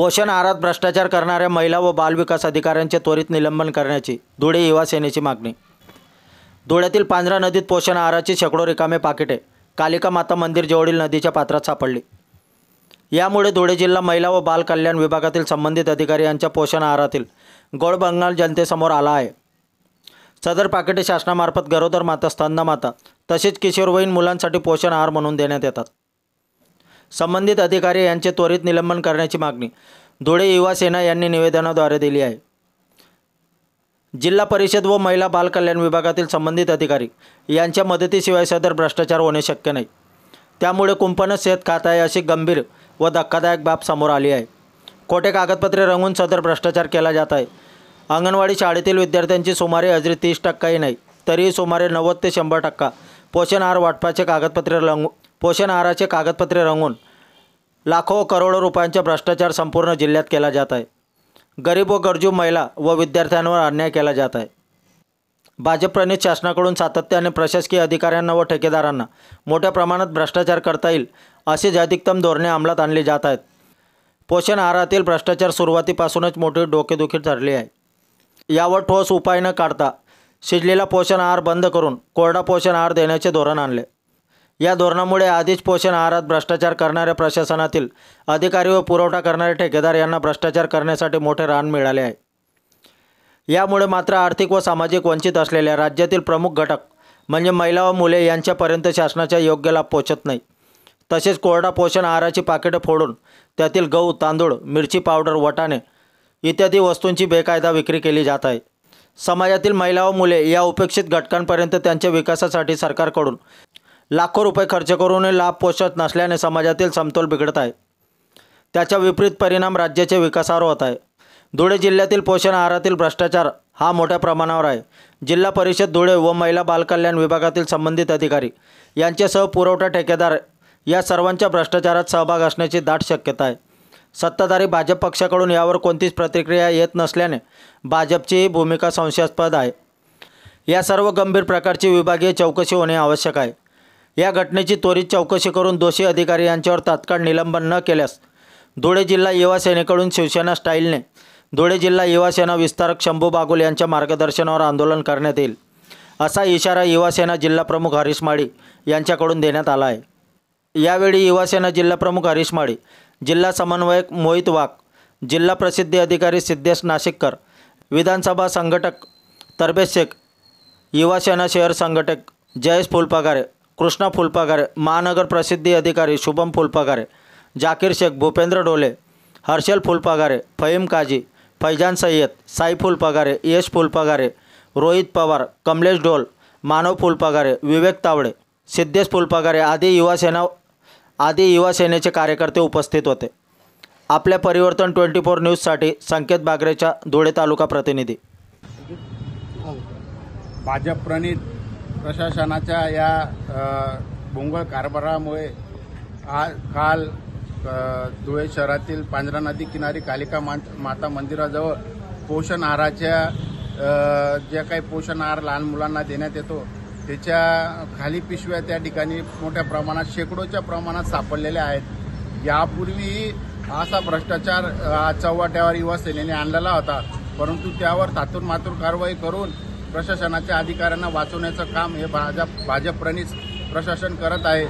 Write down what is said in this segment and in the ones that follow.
पोषण आहारात भ्रष्टाचार करणाऱ्या महिला व बालविकास अधिकाऱ्यांचे त्वरित निलंबन करण्याची धुळे युवा सेनेची मागणी। धुळ्यातील पांझरा नदीत पोषण आहाराची शेकडो रिकामे पाकिटे कालिका माता मंदिर जवळील नदीच्या पात्रात सापडली। यामुळे धुळे जिल्हा महिला व बाल कल्याण विभागातील संबंधित अधिकारी यांच्या पोषण आहारातील गोडबंगाल जनतेसमोर आला आहे। सदर पाकिटे शासनामार्फत गरोदर माता, स्तनमाता तसेच किशोरवयीन मुलांसाठी पोषण आहार म्हणून देण्यात येतात। संबंधित अधिकारी यांचे त्वरित निलंबन करण्याची मागणी धुळे युवा सेना यांनी निवेदनाद्वारे दिली आहे। जिल्हा परिषद व महिला बाल कल्याण विभागातील संबंधित अधिकारी यांच्या मदतीशिवाय सदर भ्रष्टाचार होणे शक्य नाही। त्यामुळे कुंपणच शेत खात आहे अशी गंभीर व धक्कादायक बाब समोर आली आहे। खोटे कागदपत्रे रंगवून सदर भ्रष्टाचार केला जात आहे। अंगणवाडी शाळेतील विद्यार्थ्यांची सुमारे हजेरी 30% नाही, तरीही सुमारे 90 ते 100% पोषण आहार वाटपाचे पोषण आहाराचे कागदपत्रे रंगवून लाखो व करोडो रुपयांचा भ्रष्टाचार संपूर्ण जिल्ह्यात केला जात आहे। गरीब व गरजू महिला व विद्यार्थ्यांवर अन्याय केला जात आहे। भाजप-प्रणीत शासनाकडून सातत्याने प्रशासकीय अधिकाऱ्यांना व ठेकेदारांना मोठ्या प्रमाणात भ्रष्टाचार करता येईल अशी अधिकतम धोरणे अंमलात आणली जात आहेत। पोषण आहारातील भ्रष्टाचार सुरुवातीपासूनच मोठी डोकेदुखी ठरली आहे। यावर ठोस उपाय न काढता शिजलेला पोषण आहार बंद करून कोरडा पोषण आहार देण्याचे धोरण आणले। या धोरणामुळे आधीच पोषण आहारात भ्रष्टाचार करणाऱ्या प्रशासनातील अधिकारी व पुरवठा करणारे ठेकेदार यांना भ्रष्टाचार करण्यासाठी मोठे रान मिळाले आहे। यामुळे मात्र आर्थिक व सामाजिक वंचित असलेल्या राज्यातील प्रमुख घटक म्हणजे महिला व मुले यांच्यापर्यंत शासनाच्या योग्य लाभ पोहोचत नाही। तसेच कोरडा पोषण आहाराची पाकिटे फोडून त्यातील गहू, तांदूळ, मिरची पावडर, वाटाणे इत्यादी वस्तूंची बेकायदा विक्री केली जात आहे। समाजातील महिला व मुले या उपेक्षित घटकांपर्यंत त्यांच्या विकासासाठी सरकारकडून लाखो रुपये खर्च करूनही लाभ पोहोचत नसल्याने समाजातील समतोल बिघडत आहे। त्याचा विपरीत परिणाम राज्याच्या विकासावर होत आहे। धुळे जिल्ह्यातील पोषण आहारातील भ्रष्टाचार हा मोठ्या प्रमाणावर आहे। जिल्हा परिषद धुळे व महिला बाल कल्याण विभागातील संबंधित अधिकारी यांच्यासह पुरवठा ठेकेदार या सर्वांच्या भ्रष्टाचारात सहभाग असण्याची दाट शक्यता आहे। सत्ताधारी भाजप पक्षाकडून यावर कोणतीच प्रतिक्रिया येत नसल्याने भाजपची भूमिका संशयास्पद आहे। या सर्व गंभीर प्रकारची विभागीय चौकशी होणे आवश्यक आहे। या घटनेची त्वरित चौकशी करून दोषी अधिकारी यांच्यावर तात्काळ निलंबन न केल्यास धुळे जिल्हा युवा सेनेकडून शिवसेना स्टाईलने धुळे जिल्हा युवा सेना विस्तारक शंभू बागुल यांच्या मार्गदर्शनावर आंदोलन करण्यात येईल असा इशारा युवा सेना जिल्हा प्रमुख हरीश माळी यांच्याकडून देण्यात आला आहे। यावेळी युवा सेना जिल्हा प्रमुख हरीश माळी, जिल्हा समन्वयक मोहित वाघ, जिल्हा प्रसिद्धी अधिकारी सिद्धेश नाशिककर, विधानसभा संघटक तरबेज शेख, युवा सेना शहर संघटक जयेश फुलपगारे, कृष्णा फुलपगारे, महानगर प्रसिद्धी अधिकारी शुभम फुलपगारे, जाकीर शेख, भूपेंद्र डोले, हर्षल फुलपगारे, फहीम काजी, फैजान सय्यद, साई फुलपगारे, यश फुलपगारे, रोहित पवार, कमलेश ढोल, मानव फुलपगारे, विवेक तावडे, सिद्धेश फुलपगारे आदी युवा सेनेचे कार्यकर्ते उपस्थित होते। आपल्या परिवर्तन 24 न्यूजसाठी संकेत बागरेचा धुळे तालुका प्रतिनिधी। भाजप प्रणीत प्रशासनाच्या या भोंगळ कारभारामुळे काल धुळे शहरातील पांझरा नदी किनारी कालिका माता मंदिराजवळ पोषण आहाराच्या जे काही पोषण आहार लहान मुलांना देण्यात येतो त्याच्या खाली पिशव्या त्या ठिकाणी मोठ्या प्रमाणात शेकडोच्या प्रमाणात सापडलेल्या आहेत। यापूर्वी असा भ्रष्टाचार चव्हाट्यावर युवा सेनेने आणलेला होता, परंतु त्यावर तातून मातूर कारवाई करून प्रशासनाच्या अधिकाऱ्यांना वाचवण्याचं काम हे भाजप प्रणीत प्रशासन करत आहे।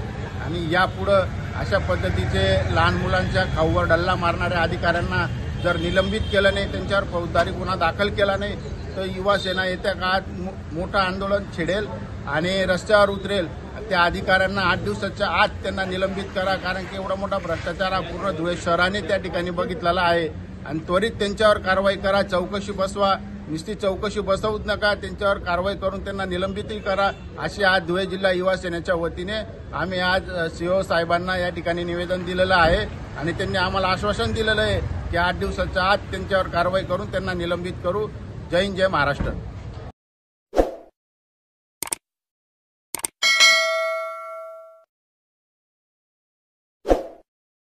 आणि यापुढं अशा पद्धतीचे लहान मुलांच्या खाऊवर डल्ला मारणाऱ्या अधिकाऱ्यांना जर निलंबित केलं नाही, त्यांच्यावर फौजदारी गुन्हा दाखल केला नाही तर युवा सेना येत्या काळात मोठं आंदोलन छेडेल आणि रस्त्यावर उतरेल। त्या अधिकाऱ्यांना 8 दिवसाच्या आत त्यांना निलंबित करा, कारण की एवढा मोठा भ्रष्टाचार हा पूर्ण धुळे शहराने त्या ठिकाणी बघितलेला आहे। आणि त्वरित त्यांच्यावर कारवाई करा, चौकशी बसवा, नुसती चौकशी बसवूच नका, त्यांच्यावर कारवाई करून त्यांना निलंबितही करा, अशी आज धुळे जिल्हा युवा सेनेच्या वतीने आम्ही आज सीओ साहेबांना या ठिकाणी निवेदन दिलेलं आहे। आणि त्यांनी आम्हाला आश्वासन दिलेलं आहे की 8 दिवसाच्या आत त्यांच्यावर कारवाई करून त्यांना निलंबित करू। जय हिंद, जय महाराष्ट्र।